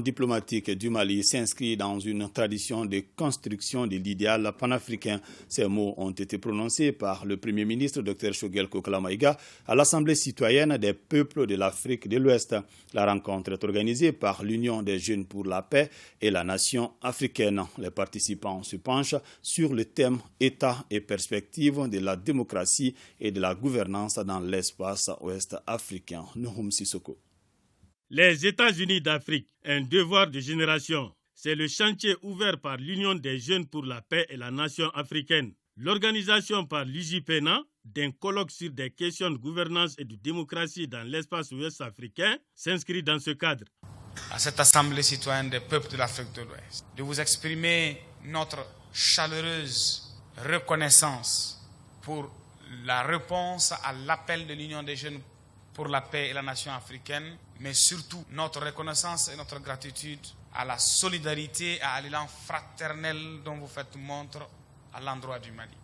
Diplomatique du Mali s'inscrit dans une tradition de construction de l'idéal panafricain. Ces mots ont été prononcés par le Premier ministre Dr Choguel Kokla Maïga à l'Assemblée citoyenne des peuples de l'Afrique de l'Ouest. La rencontre est organisée par l'Union des jeunes pour la paix et la nation africaine. Les participants se penchent sur le thème État et perspectives de la démocratie et de la gouvernance dans l'espace ouest africain. Nouhoum Sissoko. Les États-Unis d'Afrique, un devoir de génération. C'est le chantier ouvert par l'Union des jeunes pour la paix et la nation africaine. L'organisation par l'UJPENA d'un colloque sur des questions de gouvernance et de démocratie dans l'espace ouest africain s'inscrit dans ce cadre. À cette Assemblée citoyenne des peuples de l'Afrique de l'Ouest, de vous exprimer notre chaleureuse reconnaissance pour la réponse à l'appel de l'Union des jeunes pour la paix et la nation africaine, mais surtout notre reconnaissance et notre gratitude à la solidarité et à l'élan fraternel dont vous faites montre à l'endroit du Mali.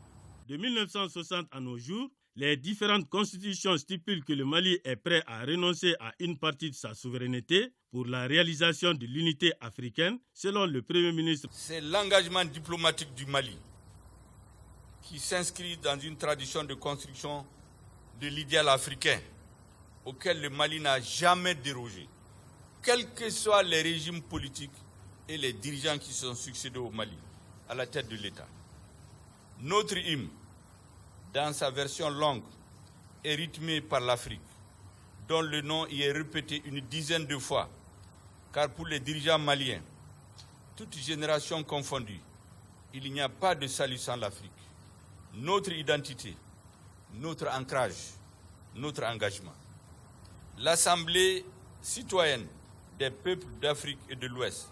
De 1960 à nos jours, les différentes constitutions stipulent que le Mali est prêt à renoncer à une partie de sa souveraineté pour la réalisation de l'unité africaine, selon le Premier ministre. C'est l'engagement diplomatique du Mali qui s'inscrit dans une tradition de construction de l'idéal africain auquel le Mali n'a jamais dérogé, quels que soient les régimes politiques et les dirigeants qui sont succédés au Mali à la tête de l'État. Notre hymne, dans sa version longue, est rythmé par l'Afrique, dont le nom y est répété une dizaine de fois, car pour les dirigeants maliens, toutes générations confondues, il n'y a pas de salut sans l'Afrique. Notre identité, notre ancrage, notre engagement. L'Assemblée citoyenne des peuples d'Afrique et de l'Ouest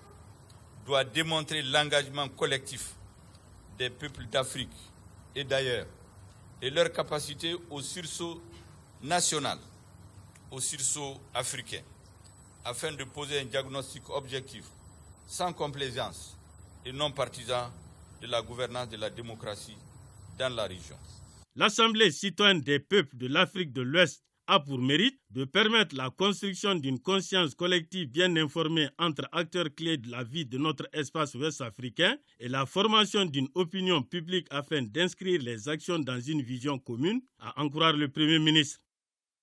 doit démontrer l'engagement collectif des peuples d'Afrique et d'ailleurs et leur capacité au sursaut national, au sursaut africain, afin de poser un diagnostic objectif, sans complaisance et non partisan de la gouvernance de la démocratie dans la région. L'Assemblée citoyenne des peuples de l'Afrique de l'Ouest a pour mérite de permettre la construction d'une conscience collective bien informée entre acteurs clés de la vie de notre espace ouest africain et la formation d'une opinion publique afin d'inscrire les actions dans une vision commune, a encouragé le Premier ministre.